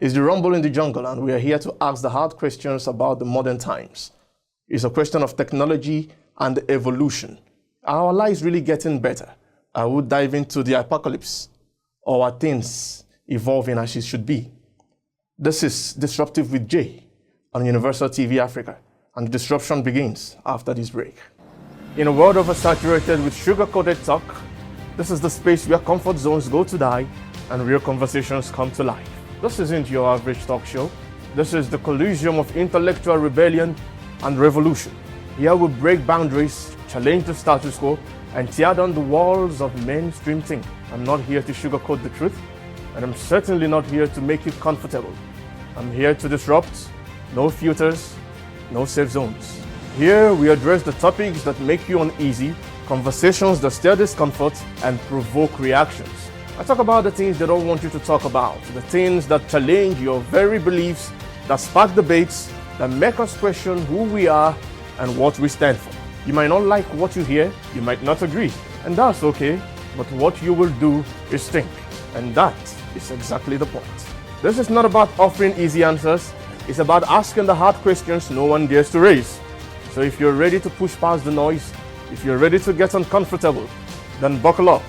It's the rumble in the jungle, and we are here to ask the hard questions about the modern times. It's a question of technology and evolution. Are our lives really getting better? I would dive into the apocalypse, or are things evolving as it should be? This is Disruptive with Jay on Universal TV Africa, and the disruption begins after this break. In a world oversaturated with sugar-coated talk, this is the space where comfort zones go to die and real conversations come to life. This isn't your average talk show. This is the Coliseum of intellectual rebellion and revolution. Here we break boundaries, challenge the status quo, and tear down the walls of mainstream thinking. I'm not here to sugarcoat the truth, and I'm certainly not here to make you comfortable. I'm here to disrupt. No filters, no safe zones. Here we address the topics that make you uneasy, conversations that stir discomfort and provoke reactions. I talk about the things they don't want you to talk about, the things that challenge your very beliefs, that spark debates, that make us question who we are and what we stand for. You might not like what you hear, you might not agree, and that's okay, but what you will do is think, and that is exactly the point. This is not about offering easy answers, it's about asking the hard questions no one dares to raise. So if you're ready to push past the noise, if you're ready to get uncomfortable, then buckle up,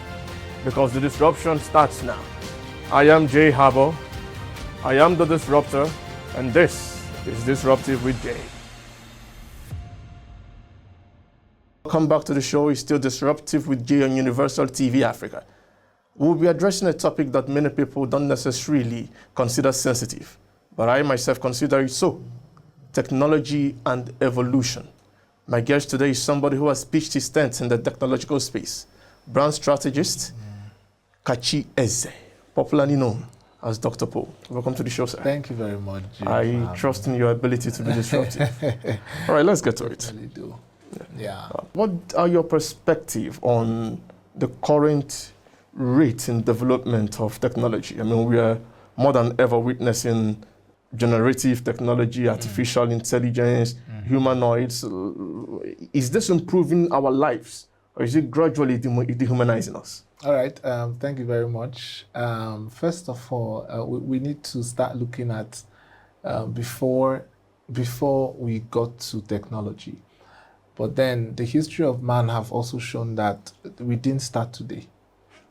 because the disruption starts now. I am Jay Harbour, I am the disruptor, and this is Disruptive with Jay. Welcome back to the show. It's still Disruptive with Jay on Universal TV Africa. We'll be addressing a topic that many people don't necessarily consider sensitive, but I myself consider it so: technology and evolution. My guest today is somebody who has pitched his tent in the technological space, brand strategist Kachi Eze, popularly known as Dr. Paul. Welcome to the show, sir. Thank you very much, Jim. I trust in your ability to be disruptive. All right, let's get to it. I really do. Yeah. What are your perspective on the current rate in development of technology? I mean, we are more than ever witnessing generative technology, artificial intelligence, humanoids. Is this improving our lives, or is it gradually dehumanizing us? All right. Thank you very much. First of all, we need to start looking at before we got to technology. But then the history of man have also shown that we didn't start today.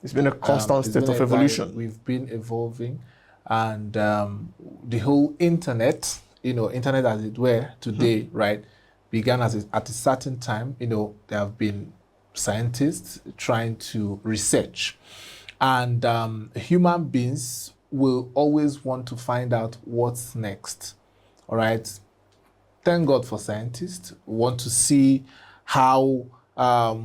It's been a constant state of evolution. We've been evolving, and the whole internet, internet as it were today, right, began at a certain time. There have been scientists trying to research, and human beings will always want to find out what's next. All right. Thank God for scientists. We want to see how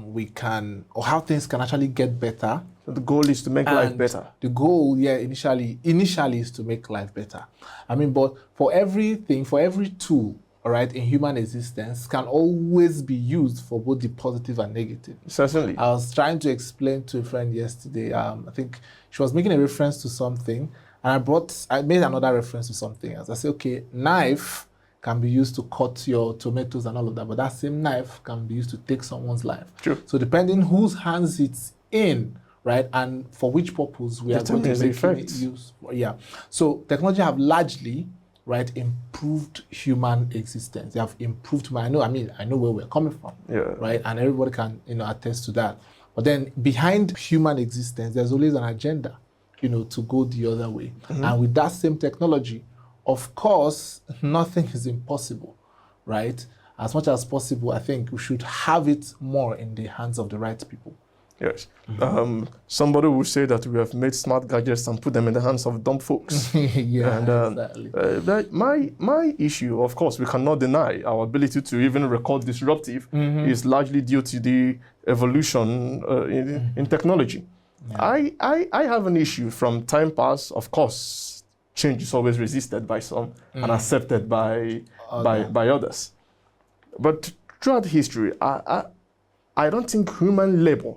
we can, or how things can actually get better. So the goal is to make life better. The goal, initially is to make life better. I mean, but for everything, for every tool, all right, in human existence can always be used for both the positive and negative. Certainly. I was trying to explain to a friend yesterday, I think she was making a reference to something, and I made another reference to something else. I said, okay, knife can be used to cut your tomatoes and all of that, but that same knife can be used to take someone's life. True. So depending whose hands it's in, right, and for which purpose we are going to make it use. Yeah. So technology have largely, right, improved human existence. They have improved I know where we're coming from. Yeah. Right, and everybody can attest to that. But then behind human existence, there's always an agenda, to go the other way. And with that same technology, of course, nothing is impossible, right? As much as possible, I think we should have it more in the hands of the right people. Yes. Somebody will say that we have made smart gadgets and put them in the hands of dumb folks. Yeah, and, exactly. My issue, of course, we cannot deny our ability to even record disruptive is largely due to the evolution in technology. Yeah. I have an issue from time past. Of course, change is always resisted by some and accepted by others. But throughout history, I don't think human labor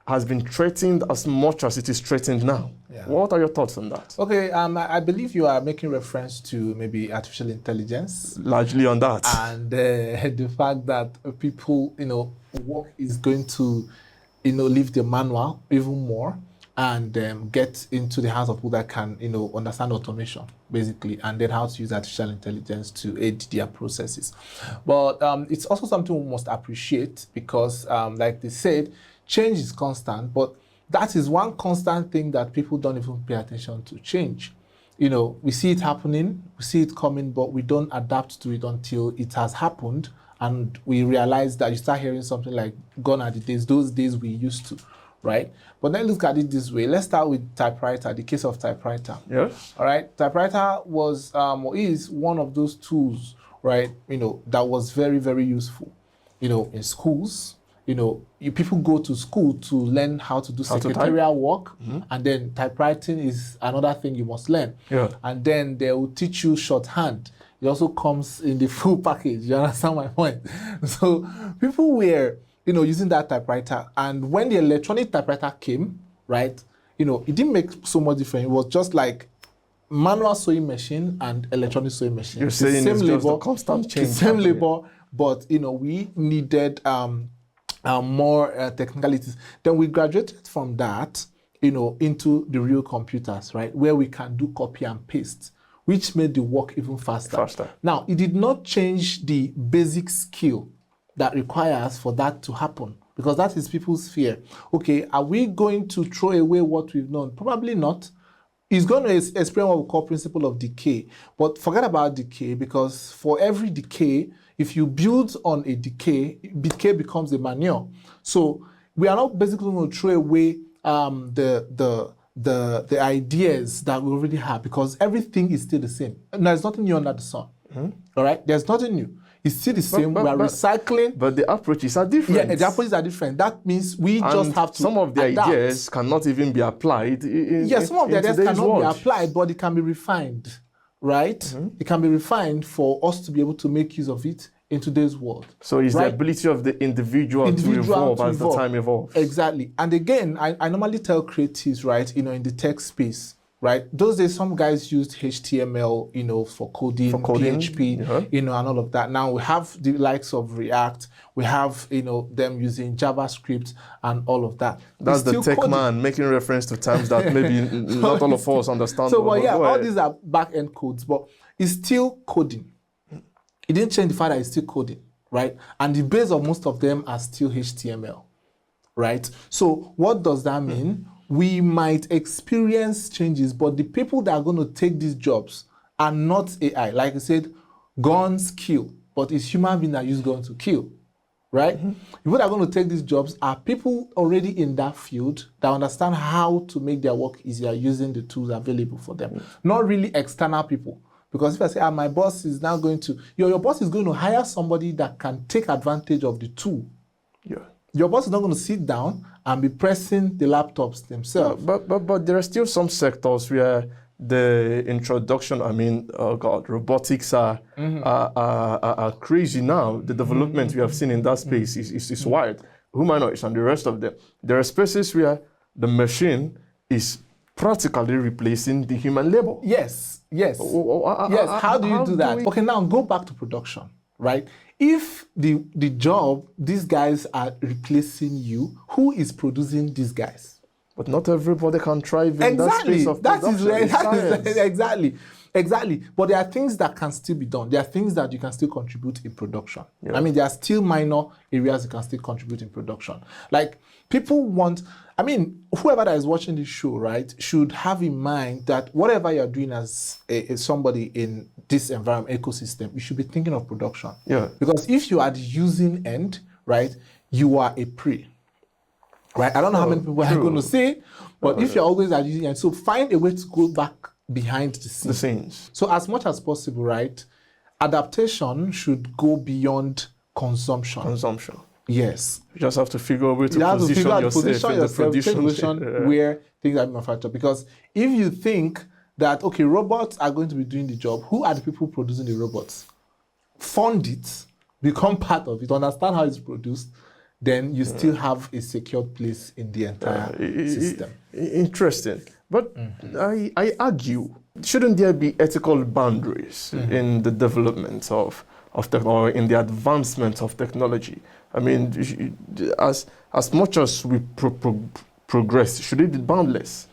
has been threatened as much as it is threatened now. Yeah. What are your thoughts on that? Okay, I believe you are making reference to maybe artificial intelligence. Largely on that. And the fact that people, work is going to, leave the manual even more. and get into the hands of people that can, understand automation, basically, and then how to use artificial intelligence to aid their processes. But it's also something we must appreciate because, like they said, change is constant, but that is one constant thing that people don't even pay attention to: change. We see it happening, we see it coming, but we don't adapt to it until it has happened, and we realize that you start hearing something like, gone are the days, those days we used to. Right? But then look at it this way. Let's start with typewriter, the case of typewriter. Yes. All right. Typewriter was or is one of those tools, right, that was very, very useful, in schools. People go to school to learn how to do secretarial work, and then typewriting is another thing you must learn. Yeah. And then they will teach you shorthand. It also comes in the full package. You understand my point? So people were using that typewriter. And when the electronic typewriter came, right, it didn't make so much difference. It was just like manual sewing machine and electronic sewing machine. You're saying same it's labor, just a constant change. The same labor, but, we needed more technicalities. Then we graduated from that, into the real computers, right, where we can do copy and paste, which made the work even faster. Now, it did not change the basic skill that requires for that to happen, because that is people's fear. Okay, are we going to throw away what we've known? Probably not. It's going to experience what we call principle of decay. But forget about decay, because for every decay, if you build on a decay becomes a manure. So we are not basically going to throw away the ideas that we already have, because everything is still the same. And there's nothing new under the sun. All right? There's nothing new. It's still the same. We are recycling. But the approaches are different. Yeah, the approaches are different. That means we just have to some of the adapt. ideas cannot even be applied some of the ideas cannot be applied, but it can be refined, right? It can be refined for us to be able to make use of it in today's world. So it's the ability of the individual to evolve as the time evolves. Exactly. And again, I normally tell creatives, right, in the tech space, right? Those days, some guys used HTML, for coding, PHP, and all of that. Now we have the likes of React. We have, them using JavaScript and all of that. That's the tech coding. Man making reference to terms that maybe not all of us understand. So, all these are back-end codes, but it's still coding. It didn't change the fact that it's still coding, right? And the base of most of them are still HTML, right? So what does that mean? We might experience changes, but the people that are going to take these jobs are not AI. Like I said, guns kill, but it's human beings that use guns to kill, right? People that are going to take these jobs are people already in that field that understand how to make their work easier using the tools available for them, not really external people. Because if I say, my boss is now going to, your boss is going to hire somebody that can take advantage of the tool. Yeah. Your boss is not going to sit down and be pressing the laptops themselves. But there are still some sectors where the introduction, robotics are crazy now. The development we have seen in that space is wild. Humanoids and the rest of them. There are spaces where the machine is practically replacing the human labor. Yes. How do you do that? Okay, now go back to production, right? If the job, these guys are replacing you, who is producing these guys? But not everybody can thrive in that space of production. Exactly. But there are things that can still be done. There are things that you can still contribute in production. Yeah. There are still minor areas you can still contribute in production. Like, people want, whoever that is watching this show, right, should have in mind that whatever you're doing as somebody in this environment, ecosystem, you should be thinking of production. Yeah. Because if you are the using end, right, you are a prey. Right? I don't know how many people are going to say, but if you're always at using end, so find a way to go back behind the scenes. So as much as possible, right, adaptation should go beyond consumption. Yes. You just have to figure out a way to position yourself in the production where things are manufactured. Because if you think that, okay, robots are going to be doing the job, who are the people producing the robots? Fund it, become part of it, understand how it's produced, then you still have a secured place in the entire system. Interesting. But I argue, shouldn't there be ethical boundaries in the development of or in the advancement of technology? As much as we progress? Should it be boundless?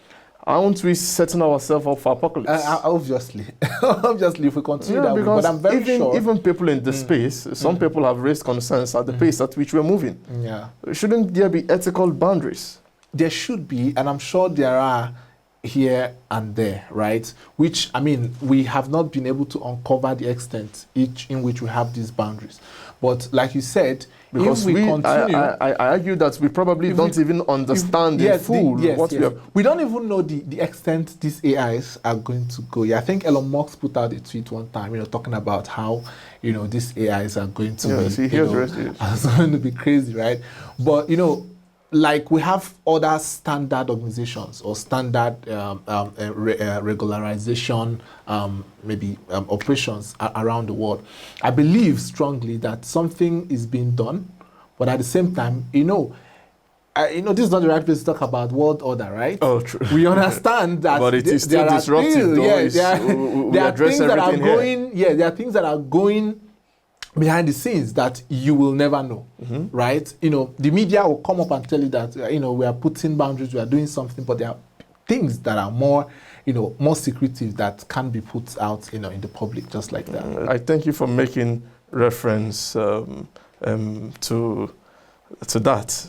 Aren't we setting ourselves up for apocalypse? Obviously. Obviously, if we continue that way. Because But I'm very sure. even people in the space, some people have raised concerns at the pace at which we're moving. Yeah. Shouldn't there be ethical boundaries? There should be, and I'm sure there are here and there, right? Which, I mean, we have not been able to uncover the extent in which we have these boundaries. But like you said, because if we continue... I argue that we probably don't even understand in full what we have. We don't even know the extent these AIs are going to go. Yeah, I think Elon Musk put out a tweet one time, talking about how, these AIs are going to be... It's going to be crazy, right? But, like we have other standard organizations or standard regularization, maybe operations around the world. I believe strongly that something is being done, but at the same time, this is not the right place to talk about world order, right? Oh, true. We understand that, but it is still disruptive. There are things that are going. Yeah, there are things that are going behind the scenes that you will never know, right? The media will come up and tell you that, we are putting boundaries, we are doing something, but there are things that are more, more secretive that can be put out, in the public, just like that. I thank you for making reference to that.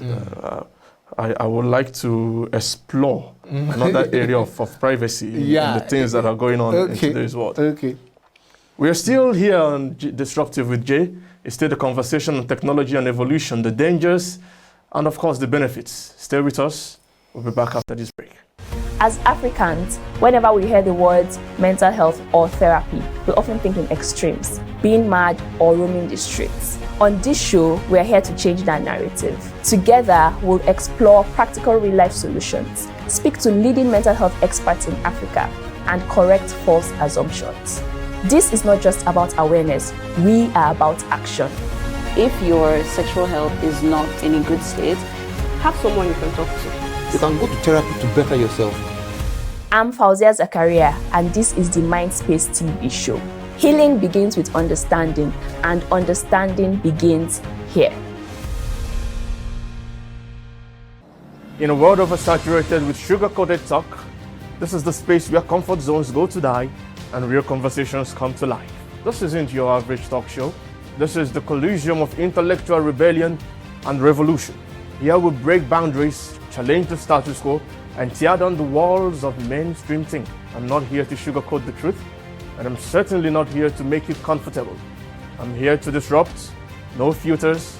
I would like to explore another area of privacy and the things that are going on in today's world. Okay. We are still here on Disruptive with Jay. It's still the conversation on technology and evolution, the dangers, and of course the benefits. Stay with us. We'll be back after this break. As Africans, whenever we hear the words mental health or therapy, we often think in extremes, being mad or roaming the streets. On this show, we're here to change that narrative. Together, we'll explore practical real-life solutions, speak to leading mental health experts in Africa, and correct false assumptions. This is not just about awareness, we are about action. If your sexual health is not in a good state, have someone you can talk to. You can go to therapy to better yourself. I'm Fauzia Zakaria, and this is the Mindspace TV show. Healing begins with understanding, and understanding begins here. In a world oversaturated with sugar-coated talk, this is the space where comfort zones go to die and real conversations come to life. This isn't your average talk show. This is the collision of intellectual rebellion and revolution. Here we break boundaries, challenge the status quo, and tear down the walls of mainstream thinking. I'm not here to sugarcoat the truth, and I'm certainly not here to make you comfortable. I'm here to disrupt. No filters,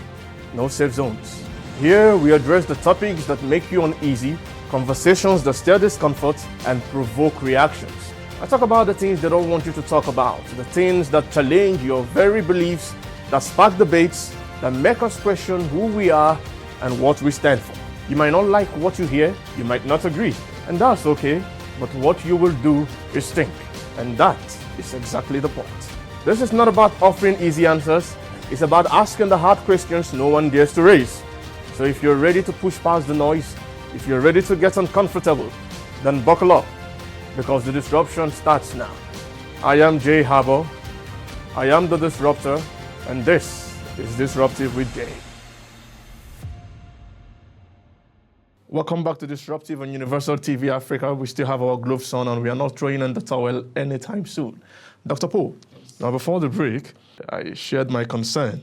no safe zones. Here we address the topics that make you uneasy, conversations that stir discomfort and provoke reactions. I talk about the things they don't want you to talk about, the things that challenge your very beliefs, that spark debates, that make us question who we are and what we stand for. You might not like what you hear, you might not agree, and that's okay, but what you will do is think, and that is exactly the point. This is not about offering easy answers, it's about asking the hard questions no one dares to raise. So if you're ready to push past the noise, if you're ready to get uncomfortable, then buckle up, because the disruption starts now. I am Jay Harbour, I am the Disruptor, and this is Disruptive with Jay. Welcome back to Disruptive on Universal TV Africa. We still have our gloves on and we are not throwing in the towel anytime soon. Dr. Paul, now before the break, I shared my concern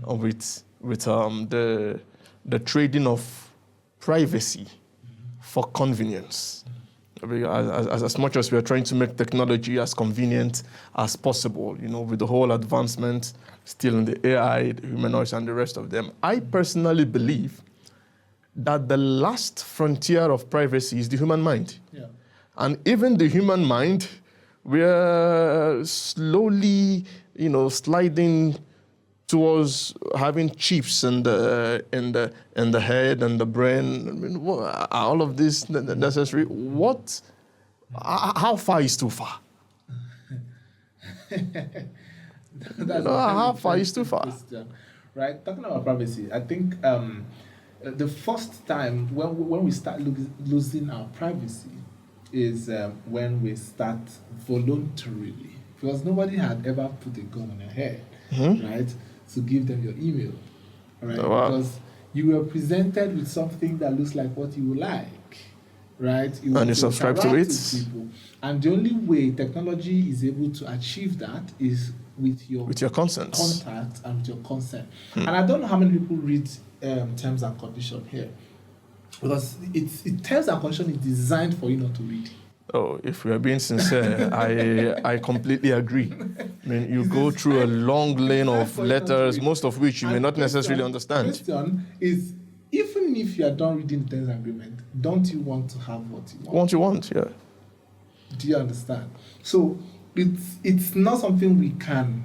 with the trading of privacy for convenience. As much as we are trying to make technology as convenient as possible, with the whole advancement still in the AI, the humanoids, and the rest of them, I personally believe that the last frontier of privacy is the human mind. Yeah. And even the human mind, we are slowly, sliding towards having chips in the head and the brain. I mean, all of this necessary. How far is too far? How far is too far? Right. Talking about privacy, I think the first time when we start losing our privacy is when we start voluntarily, because nobody had ever put a gun on your head, right, to give them your email, right? Oh, wow. Because you were presented with something that looks like what you would like, right? And you subscribe to interact it. with people. And the only way technology is able to achieve that is with your consent. contact and with your consent. And I don't know how many people read terms and conditions here, because terms and conditions is designed for you not to read. Oh, if we are being sincere, I completely agree. I mean, you go through a long lane of letters, most of which you may not necessarily understand. The question is, even if you are done reading the terms and agreement, don't you want to have what you want? What you want, yeah. Do you understand? So it's not something we can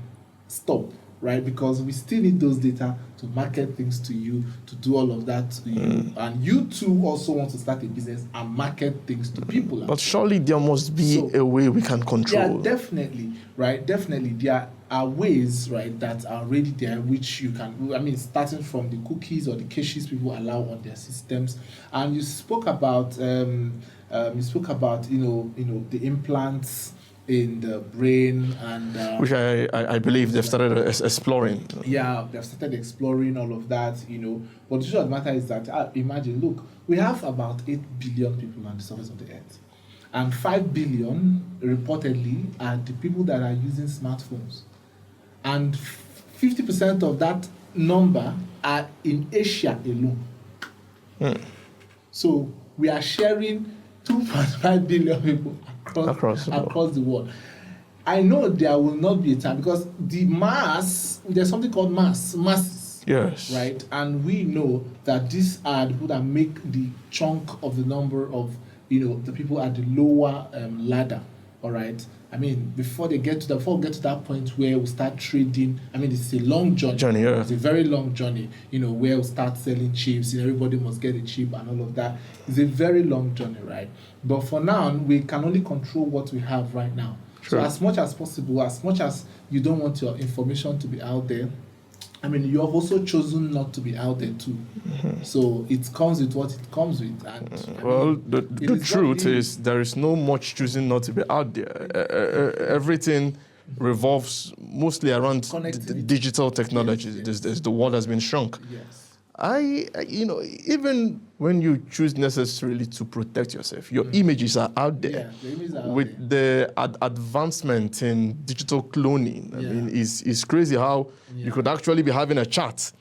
stop, right? Because we still need those data to market things to you, to do all of that to you. And you too also want to start a business and market things to people. But surely there must be a way we can control. Yeah, definitely, right? Definitely. There are ways, right, that are already there, which you can, I mean, starting from the cookies or the caches people allow on their systems. And you spoke about, you know, the implants in the brain, and which I believe they've started exploring. Yeah, they've started exploring all of that, you know. But the truth of the matter is that, imagine, look, we have about 8 billion people on the surface of the earth. And 5 billion, reportedly, are the people that are using smartphones. And 50% of that number are in Asia alone. So we are sharing 2.5 billion people across the world. I know there will not be a time, because the mass, there's something called masses. Yes. Right? And we know that these are the people that make the chunk of the number of, you know, the people at the lower ladder. All right? I mean, before we get to that point where we start trading, I mean, it's a long journey. Yeah. It's a very long journey, you know, where we start selling chips, and everybody must get a chip and all of that. It's a very long journey, right? But for now, we can only control what we have right now. Sure. So as much as possible, as much as you don't want your information to be out there, I mean, you have also chosen not to be out there too. So it comes with what it comes with. And the truth is there is no much choosing not to be out there. Everything revolves mostly around digital technology. Yes. The world has been shrunk. Yes. You know, even when you choose necessarily to protect yourself, your images are out there. Yeah, the images are out with the advancement in digital cloning. I mean, it's crazy how you could actually be having a chat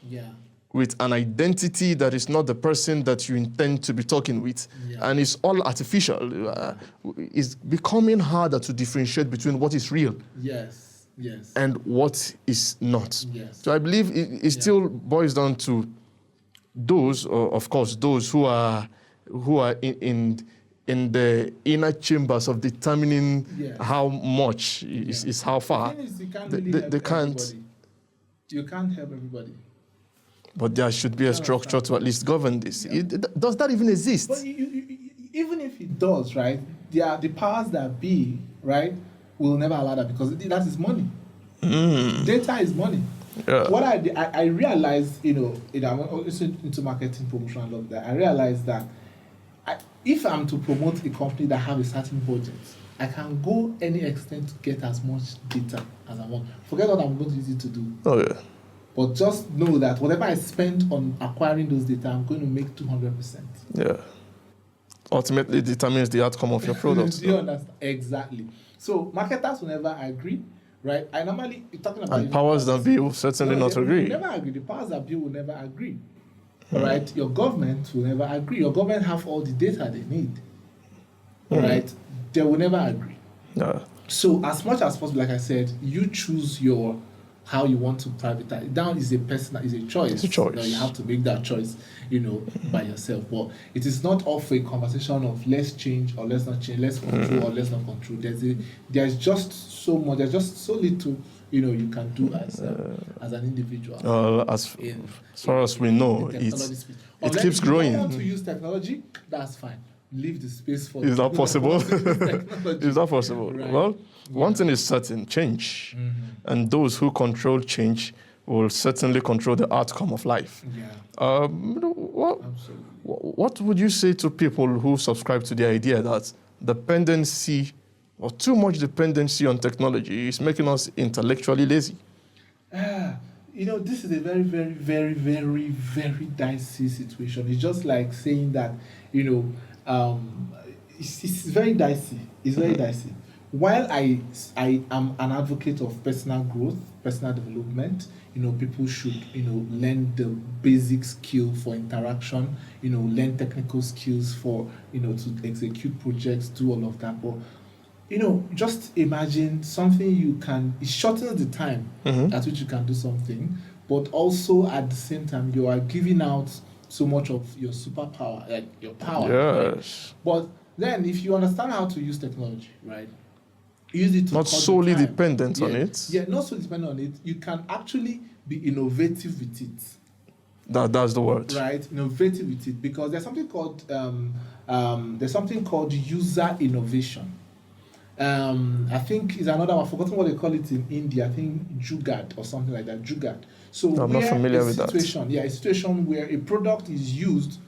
with an identity that is not the person that you intend to be talking with, and it's all artificial. It's becoming harder to differentiate between what is real. Yes. And what is not. Yes. So I believe it still boils down to those, of course, those who are in the inner chambers of determining how much is how far. The thing is, you can't really help everybody. You can't help everybody. But there should be a structure to at least govern this. Does that even exist? But even if it does, right, the powers that be, right, will never allow that, because that is money. Data is money. Yeah. What I realized, you know, I'm also into marketing, promotion, and all of that. I realized that if I'm to promote a company that have a certain budget, I can go any extent to get as much data as I want. Forget what I'm going to use it to do. Oh yeah. But just know that whatever I spend on acquiring those data, I'm going to make 200%. Yeah. Ultimately determines the outcome of your product. Do you understand? Exactly. So marketers will never agree, right? I normally talking about, and powers that be will certainly not agree. Will never agree. The powers that be will never agree. All right. Your government will never agree. Your government have all the data they need. All right. They will never agree. Yeah. So as much as possible, like I said, you choose how you want to privatize. Down is a choice. It's a choice. You know, you have to make that choice, you know, by yourself. But it is not off a conversation of let's change or let's not change, let's control or let's not control. There's just so much. There's just so little, you know, you can do as an individual. As far as we know, it keeps growing. If you don't want to use technology, that's fine. Leave the space for. Is that possible? Is that possible? Right. Well, one thing is certain: change, and those who control change will certainly control the outcome of life. Yeah. What would you say to people who subscribe to the idea that dependency or too much dependency on technology is making us intellectually lazy? You know, this is a very, very, very, very, very dicey situation. It's just like saying that, you know, it's very dicey. It's very dicey. While I am an advocate of personal growth, personal development, people should, learn the basic skill for interaction, learn technical skills for, to execute projects, do all of that. But, just imagine something it shortens the time at which you can do something, but also at the same time, you are giving out so much of your superpower, like your power. Yes. Right? But then if you understand how to use technology, right? Use it to not solely dependent on it. Yeah, not solely dependent on it. You can actually be innovative with it. That's the word. Right, innovative with it, because there's something called user innovation. I think is another one. I've forgotten what they call it in India. I think Jugaad or something like that. Jugaad. So I'm not familiar with that. Yeah, a situation where a product is used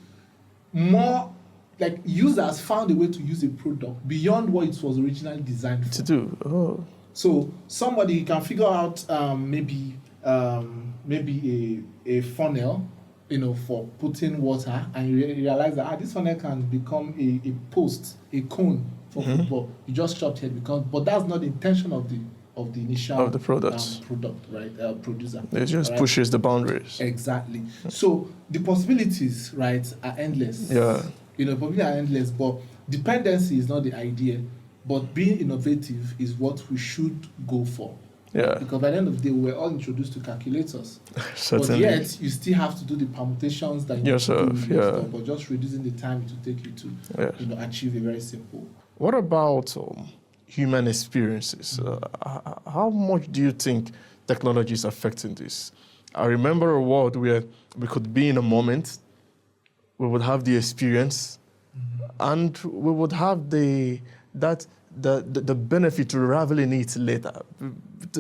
more. Like users found a way to use a product beyond what it was originally designed for. To do. Oh. So somebody can figure out maybe a funnel, for putting water, and you realize that this funnel can become a post, a cone for football. You just chopped it but that's not the intention of the initial of the product, right? Producer. It just pushes the boundaries. Exactly. So the possibilities, right, are endless. Yeah. Possibilities are endless, but dependency is not the idea. But being innovative is what we should go for. Yeah. Because by the end of the day, we were all introduced to calculators. Certainly. But yet, you still have to do the permutations that you yourself, do stuff, but just reducing the time it will take you to, achieve a very simple. What about human experiences? How much do you think technology is affecting this? I remember a world where we could be in a moment, we would have the experience, and we would have the benefit to reveling it later.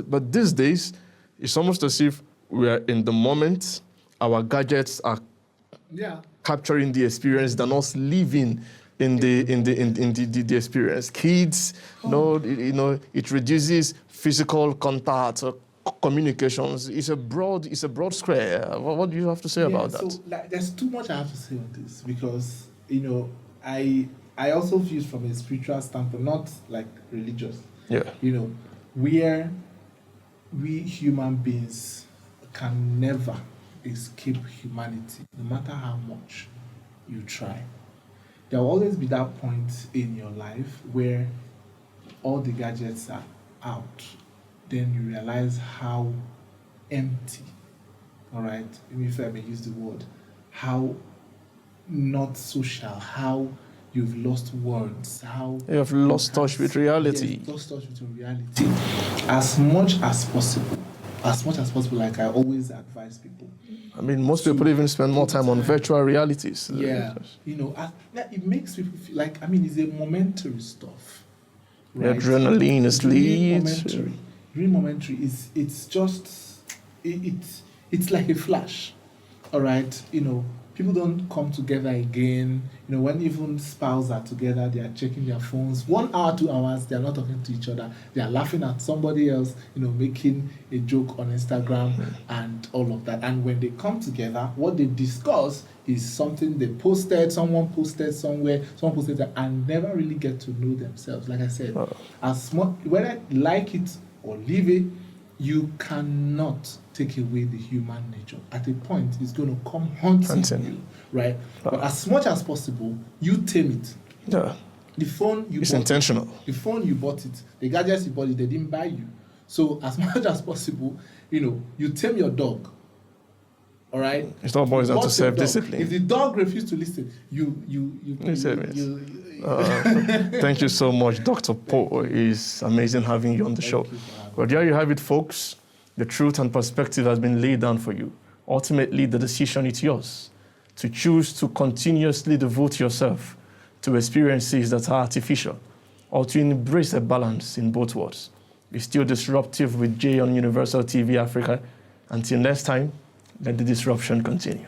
But these days, it's almost as if we are in the moment. Our gadgets are capturing the experience than us living in the experience. Kids, it reduces physical contact, communications. It's a broad square. What do you have to say about that? So there's too much I have to say on this, because I also view it from a spiritual standpoint, not like religious. Yeah. Where we human beings can never escape humanity, no matter how much you try. There will always be that point in your life where all the gadgets are out. Then you realize how empty, all right, if I may use the word, how not social, how you've lost words, how you have lost touch with reality. Yes, lost touch with reality. As much as possible, like I always advise people. I mean, most people even spend more time on virtual realities. Yeah, it makes people feel like, it's a momentary stuff. Right? Adrenaline is Really momentary. It's just it's like a flash. All right, people don't come together again. When even spouses are together, they are checking their phones. 1 hour, 2 hours, they are not talking to each other. They are laughing at somebody else, making a joke on Instagram and all of that. And when they come together, what they discuss is something they posted, someone posted somewhere, someone posted that, and never really get to know themselves. Like I said, whether like it or leave it, you cannot take away the human nature. At a point, it's going to come haunting you, right? But as much as possible, you tame it. Yeah. The phone you it's bought intentional. The phone you bought it, the gadgets you bought it, they didn't buy you. So as much as possible, you tame your dog. All right. It's all boils down to self-discipline. If the dog refuses to listen, you Thank you so much, Dr. Poe. It's amazing having you on the show. Well, there you have it, folks. The truth and perspective has been laid down for you. Ultimately, the decision is yours to choose to continuously devote yourself to experiences that are artificial, or to embrace a balance in both worlds. Be still disruptive with Jay on Universal TV Africa. Until next time, let the disruption continue.